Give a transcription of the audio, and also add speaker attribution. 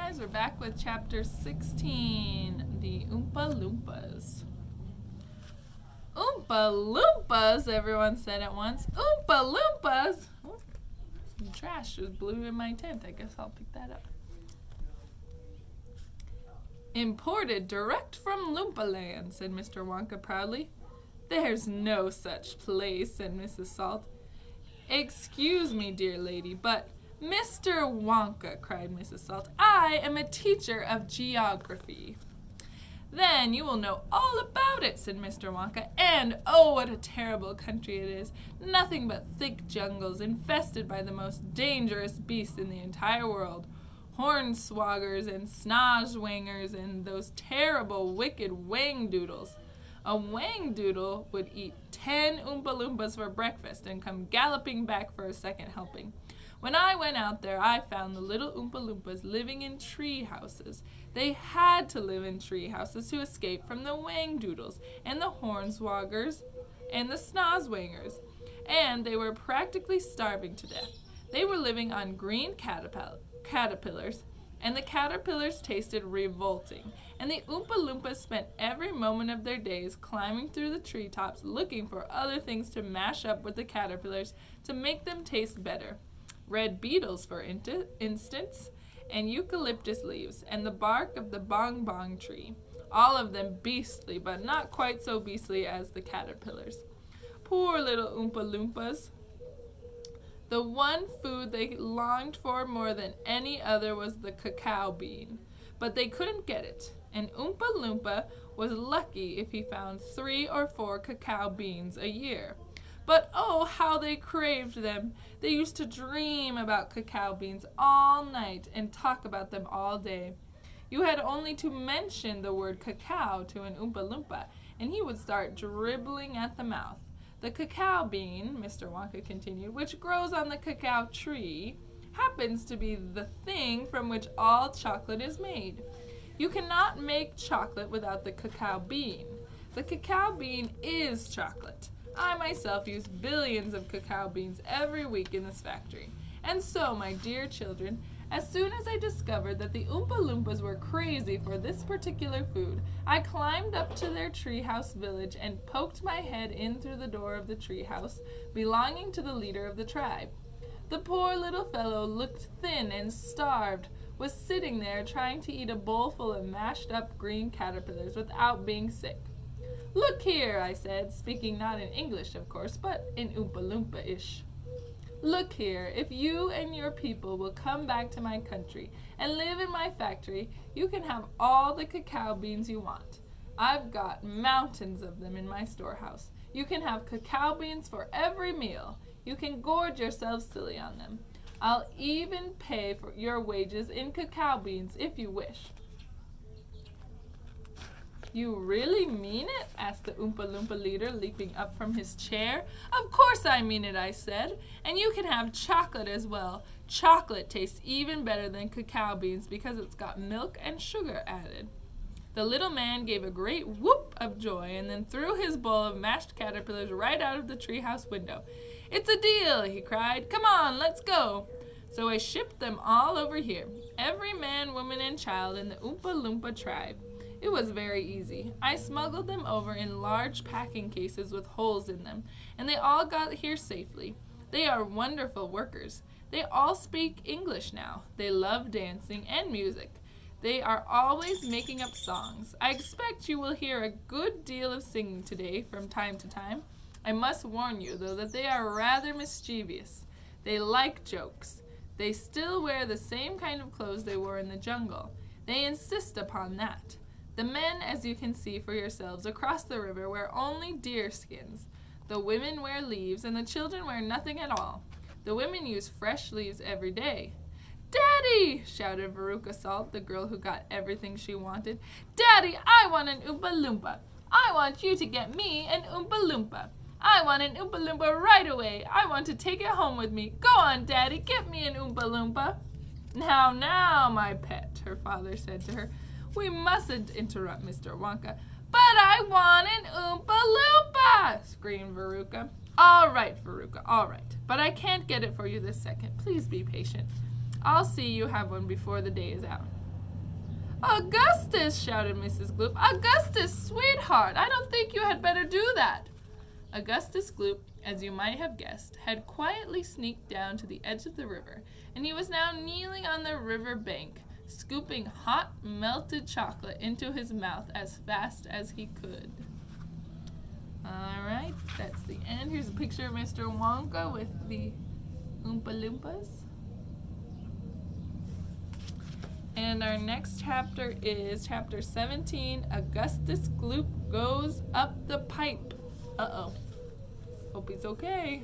Speaker 1: guys, we're back with chapter 16, the Oompa Loompas. Oompa Loompas, everyone said at once. Oompa Loompas! Oh, some trash just blew in my tent. I guess I'll pick that up. Imported direct from Loompa Land, said Mr. Wonka proudly. There's no such place, said Mrs. Salt. Excuse me, dear lady, but Mr. Wonka, cried Mrs. Salt, I am a teacher of geography. Then you will know all about it, said Mr. Wonka, and oh, what a terrible country it is. Nothing but thick jungles infested by the most dangerous beasts in the entire world. Hornswoggers and snozwangers and those terrible, wicked wangdoodles. A wangdoodle would eat 10 Oompa Loompas for breakfast and come galloping back for a second helping. When I went out there, I found the little Oompa Loompas living in tree houses. They had to live in tree houses to escape from the wangdoodles and the hornswoggers and the snozwangers, and they were practically starving to death. They were living on green caterpillars, and the caterpillars tasted revolting, and the Oompa Loompas spent every moment of their days climbing through the treetops looking for other things to mash up with the caterpillars to make them taste better. Red beetles, for instance, and eucalyptus leaves, and the bark of the bong-bong tree, all of them beastly, but not quite so beastly as the caterpillars. Poor little Oompa Loompas. The one food they longed for more than any other was the cacao bean, but they couldn't get it, and Oompa Loompa was lucky if he found 3 or 4 cacao beans a year. But oh, how they craved them! They used to dream about cacao beans all night and talk about them all day. You had only to mention the word cacao to an Oompa Loompa, and he would start dribbling at the mouth. The cacao bean, Mr. Wonka continued, which grows on the cacao tree, happens to be the thing from which all chocolate is made. You cannot make chocolate without the cacao bean. The cacao bean is chocolate. I myself use billions of cacao beans every week in this factory. And so, my dear children, as soon as I discovered that the Oompa Loompas were crazy for this particular food, I climbed up to their treehouse village and poked my head in through the door of the treehouse belonging to the leader of the tribe. The poor little fellow looked thin and starved, was sitting there trying to eat a bowl full of mashed up green caterpillars without being sick. Look here, I said, speaking not in English, of course, but in Oompa Loompa-ish. Look here, if you and your people will come back to my country and live in my factory, you can have all the cacao beans you want. I've got mountains of them in my storehouse. You can have cacao beans for every meal. You can gorge yourselves silly on them. I'll even pay for your wages in cacao beans if you wish. You really mean it? Asked the Oompa Loompa leader, leaping up from his chair. Of course I mean it, I said. And you can have chocolate as well. Chocolate tastes even better than cacao beans because it's got milk and sugar added. The little man gave a great whoop of joy and then threw his bowl of mashed caterpillars right out of the treehouse window. It's a deal, he cried. Come on, let's go. So I shipped them all over here, every man, woman, and child in the Oompa Loompa tribe. It was very easy. I smuggled them over in large packing cases with holes in them, and they all got here safely. They are wonderful workers. They all speak English now. They love dancing and music. They are always making up songs. I expect you will hear a good deal of singing today from time to time. I must warn you, though, that they are rather mischievous. They like jokes. They still wear the same kind of clothes they wore in the jungle. They insist upon that. The men, as you can see for yourselves, across the river wear only deer skins. The women wear leaves, and the children wear nothing at all. The women use fresh leaves every day. Daddy! Shouted Veruca Salt, the girl who got everything she wanted. Daddy, I want an Oompa Loompa. I want you to get me an Oompa Loompa. I want an Oompa Loompa right away. I want to take it home with me. Go on, Daddy, get me an Oompa Loompa. Now, my pet, her father said to her. We mustn't interrupt Mr. Wonka. But I want an Oompa Loompa, screamed Veruca. All right, Veruca, all right. But I can't get it for you this second. Please be patient. I'll see you have one before the day is out. Augustus, shouted Mrs. Gloop. Augustus, sweetheart, I don't think you had better do that. Augustus Gloop, as you might have guessed, had quietly sneaked down to the edge of the river, and he was now kneeling on the river bank, scooping hot, melted chocolate into his mouth as fast as he could. All right, that's the end. Here's a picture of Mr. Wonka with the Oompa Loompas. And our next chapter is chapter 17, Augustus Gloop Goes Up the Pipe. Uh-oh. Hope he's okay.